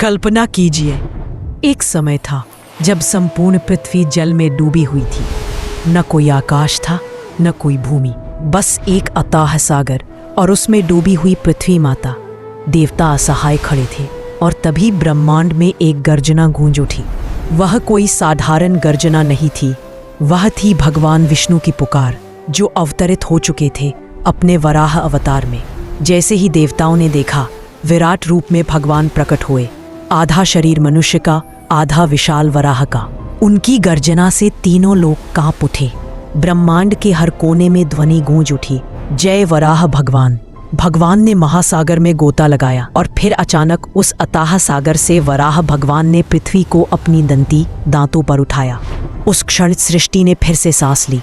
कल्पना कीजिए, एक समय था जब संपूर्ण पृथ्वी जल में डूबी हुई थी। न कोई आकाश था, न कोई भूमि, बस एक अथाह सागर और उसमें डूबी हुई पृथ्वी माता। देवता असहाय खड़े थे और तभी ब्रह्मांड में एक गर्जना गूंज उठी। वह कोई साधारण गर्जना नहीं थी, वह थी भगवान विष्णु की पुकार, जो अवतरित हो चुके थे अपने वराह अवतार में। जैसे ही देवताओं ने देखा, विराट रूप में भगवान प्रकट हुए, आधा शरीर मनुष्य का, आधा विशाल वराह का। उनकी गर्जना से तीनों लोग कांप उठे। ब्रह्मांड के हर कोने में ध्वनि गूंज उठी, जय वराह भगवान। भगवान ने महासागर में गोता लगाया और फिर अचानक उस अथाह सागर से वराह भगवान ने पृथ्वी को अपनी दंती दांतों पर उठाया। उस क्षण सृष्टि ने फिर से सांस ली।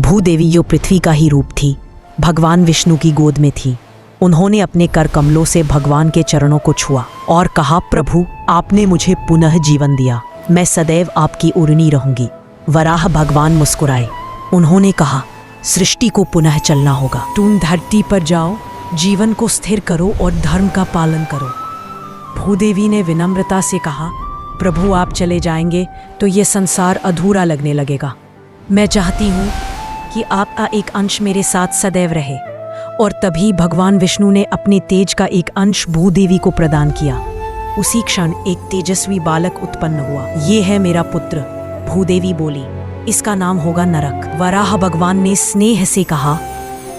भूदेवी जो पृथ्वी का ही रूप थी, भगवान विष्णु की गोद में थी। उन्होंने अपने कर कमलों से भगवान के चरणों को छुआ और कहा, प्रभु, आपने मुझे पुनः जीवन दिया, मैं सदैव आपकी उड़नी रहूंगी। वराह भगवान मुस्कुराए। उन्होंने कहा, सृष्टि को पुनः चलना होगा। तुम धरती पर जाओ, जीवन को स्थिर करो और धर्म का पालन करो। भूदेवी ने विनम्रता से कहा, प्रभु, आप चले जाएंगे तो ये संसार अधूरा लगने लगेगा। मैं चाहती हूँ कि आपका एक अंश मेरे साथ सदैव रहे। और तभी भगवान विष्णु ने अपने तेज का एक अंश भूदेवी को प्रदान किया। उसी क्षण एक तेजस्वी बालक उत्पन्न हुआ। ये है मेरा पुत्र, भूदेवी बोली, इसका नाम होगा नरक। वराह भगवान ने स्नेह से कहा,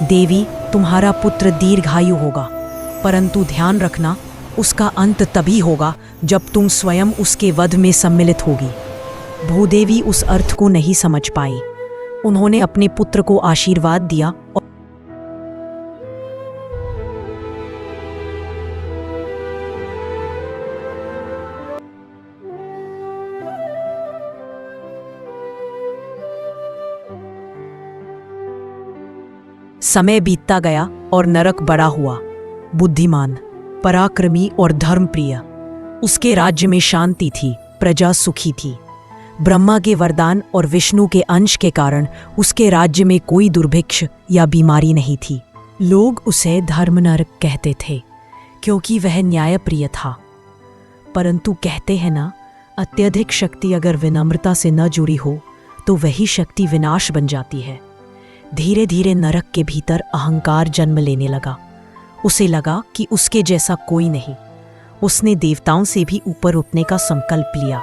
देवी, तुम्हारा पुत्र दीर्घायु होगा, परंतु ध्यान रखना, उसका अंत तभी होगा जब तुम स्वयं उसके वध में सम्मिलित होगी। भूदेवी उस अर्थ को नहीं समझ पाई। उन्होंने अपने पुत्र को आशीर्वाद दिया और समय बीतता गया और नरक बड़ा हुआ। बुद्धिमान, पराक्रमी और धर्मप्रिय। उसके राज्य में शांति थी, प्रजा सुखी थी। ब्रह्मा के वरदान और विष्णु के अंश के कारण उसके राज्य में कोई दुर्भिक्ष या बीमारी नहीं थी। लोग उसे धर्म नरक कहते थे क्योंकि वह न्यायप्रिय था। परंतु कहते हैं ना, अत्यधिक शक्ति अगर विनम्रता से न जुड़ी हो तो वही शक्ति विनाश बन जाती है। धीरे धीरे नरक के भीतर अहंकार जन्म लेने लगा। उसे लगा कि उसके जैसा कोई नहीं। उसने देवताओं से भी ऊपर उठने का संकल्प लिया।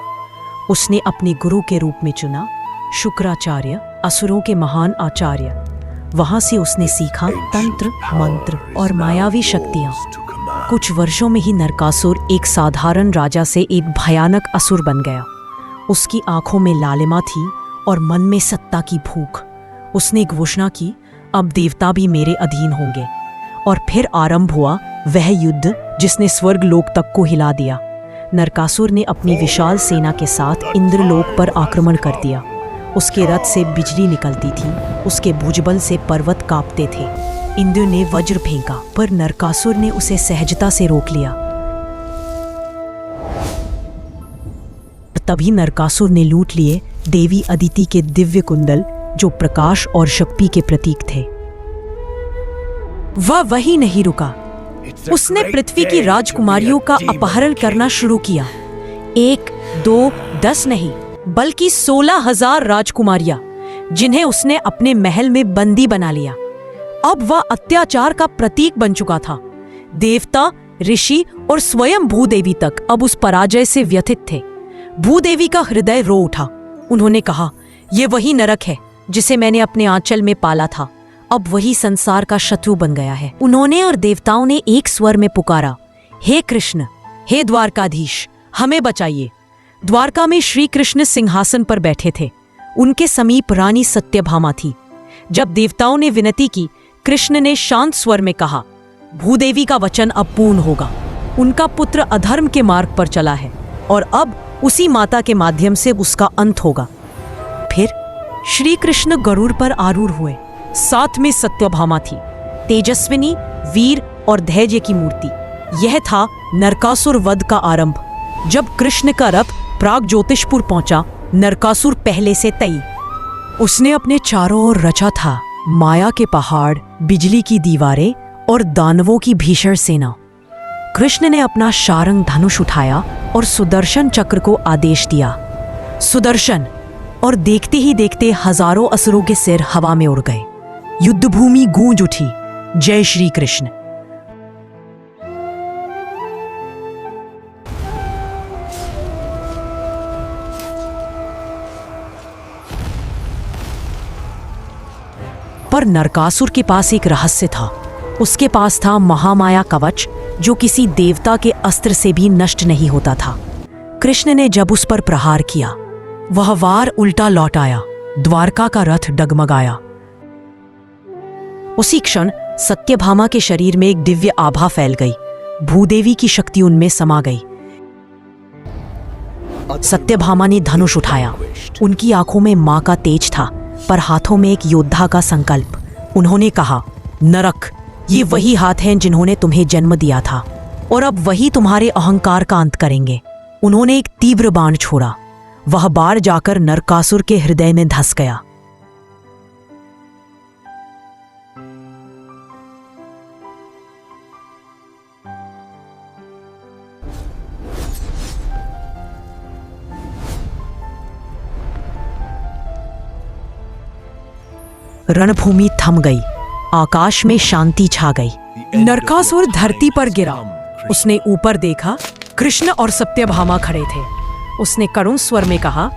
उसने अपने गुरु के रूप में चुना शुक्राचार्य, असुरों के महान आचार्य। वहां से उसने सीखा तंत्र, मंत्र और मायावी शक्तियां। कुछ वर्षों में ही नरकासुर एक साधारण राजा से एक भयानक असुर बन गया। उसकी आंखों में लालिमा थी और मन में सत्ता की भूख। उसने घोषणा की, अब देवता भी मेरे अधीन होंगे। और फिर आरंभ हुआ वह युद्ध जिसने स्वर्ग लोक तक को हिला दिया। नरकासुर ने अपनी विशाल सेना के साथ इंद्रलोक पर आक्रमण कर दिया। उसके रथ से बिजली निकलती थी, उसके भुजबल से पर्वत कांपते थे। इंद्र ने वज्र फेंका, पर नरकासुर ने उसे सहजता से रोक लिया। तभी नरकासुर ने लूट लिए देवी अदिति के दिव्य कुंडल, जो प्रकाश और शक्ति के प्रतीक थे। वह वही नहीं रुका। उसने पृथ्वी की राजकुमारियों का अपहरण करना शुरू किया। 1, 2, 10 नहीं, बल्कि 16,000 राजकुमारियां, जिन्हें उसने अपने महल में बंदी बना लिया। अब वह अत्याचार का प्रतीक बन चुका था। देवता, ऋषि और स्वयं भूदेवी तक अब उस पराजय से व्यथित थे। भूदेवी का हृदय रो उठा। उन्होंने कहा, यह वही नरक है जिसे मैंने अपने आंचल में पाला था। अब वही संसार का शत्रु बन गया है। उन्होंने और देवताओं ने एक स्वर में पुकारा, हे कृष्ण, हे द्वारकाधीश, हमें बचाइए। द्वारका में श्री कृष्ण सिंहासन पर बैठे थे। उनके समीप रानी सत्यभामा थी। जब देवताओं ने विनती की, कृष्ण ने शांत स्वर में कहा, भूदेवी का वचन अब पूर्ण होगा। उनका पुत्र अधर्म के मार्ग पर चला है और अब उसी माता के माध्यम से उसका अंत होगा। फिर श्री कृष्ण गरुड़ पर आरूढ़ हुए। साथ में सत्यभामा थी, तेजस्विनी, वीर और धैर्य की मूर्ति। यह था नरकासुर वध का आरंभ। जब कृष्ण का रथ प्राग ज्योतिषपुर पहुंचा, नरकासुर पहले से तई। उसने अपने चारों ओर रचा था माया के पहाड़, बिजली की दीवारें और दानवों की भीषण सेना। कृष्ण ने अपना शारंग धनुष उठाया और सुदर्शन चक्र को आदेश दिया, सुदर्शन, और देखते ही देखते हजारों असुरों के सिर हवा में उड़ गए। युद्धभूमि गूंज उठी। जय श्री कृष्ण। पर नरकासुर के पास एक रहस्य था। उसके पास था महामाया कवच, जो किसी देवता के अस्त्र से भी नष्ट नहीं होता था। कृष्ण ने जब उस पर प्रहार किया, वह वार उल्टा लौट आया। द्वारका का रथ डगमगाया। उसी क्षण सत्यभामा के शरीर में एक दिव्य आभा फैल गई। भूदेवी की शक्ति उनमें समा गई। सत्यभामा ने धनुष उठाया। उनकी आंखों में मां का तेज था, पर हाथों में एक योद्धा का संकल्प। उन्होंने कहा, नरक, ये वही हाथ हैं जिन्होंने तुम्हें जन्म दिया था, और अब वही तुम्हारे अहंकार का अंत करेंगे। उन्होंने एक तीव्र बाण छोड़ा। वह बाण जाकर नरकासुर के हृदय में धंस गया। रणभूमि थम गई। आकाश में शांति छा गई। नरकासुर धरती पर गिरा। उसने ऊपर देखा, कृष्ण और सत्यभामा खड़े थे। उसने करुण स्वर में कहा,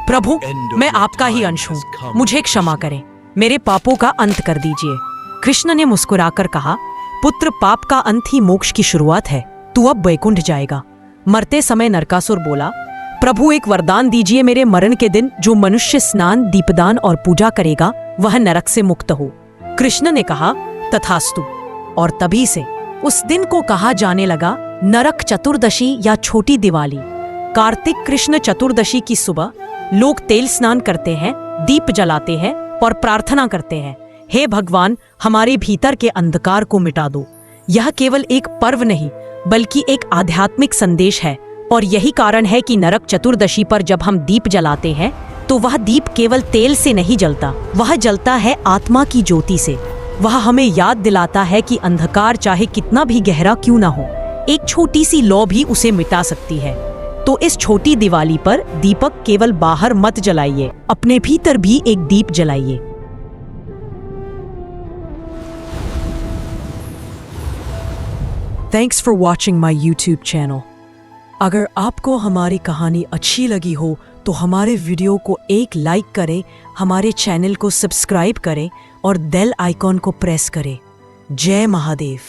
प्रभु, मैं आपका ही अंश हूं, मुझे क्षमा करें, मेरे पापों का अंत कर दीजिए। कृष्ण ने मुस्कुराकर कहा, पुत्र, पाप का अंत ही मोक्ष की शुरुआत है। तू अब वैकुंठ जाएगा। मरते समय नरकासुर बोला, प्रभु, एक वरदान दीजिए, मेरे मरण के दिन जो मनुष्य स्नान, दीपदान और पूजा करेगा वह नरक से मुक्त हो। कृष्ण ने कहा, तथास्तु। और तभी से उस दिन को कहा जाने लगा नरक चतुर्दशी या छोटी दिवाली। कार्तिक कृष्ण चतुर्दशी की सुबह लोग तेल स्नान करते हैं, दीप जलाते हैं और प्रार्थना करते हैं, हे भगवान, हमारे भीतर के अंधकार को मिटा दो। यह केवल एक पर्व नहीं, बल्कि एक आध्यात्मिक संदेश है। और यही कारण है कि नरक चतुर्दशी पर जब हम दीप जलाते हैं तो वह दीप केवल तेल से नहीं जलता, वह जलता है आत्मा की ज्योति से। वह हमें याद दिलाता है कि अंधकार चाहे कितना भी गहरा क्यों ना हो, एक छोटी सी लौ भी उसे मिटा सकती है। तो इस छोटी दिवाली पर दीपक केवल बाहर मत जलाइए, अपने भीतर भी एक दीप जलाइए। Thanks for watching my YouTube channel. अगर आपको हमारी कहानी अच्छी लगी हो तो हमारे वीडियो को एक लाइक करें, हमारे चैनल को सब्सक्राइब करें और बेल आइकॉन को प्रेस करें। जय महादेव।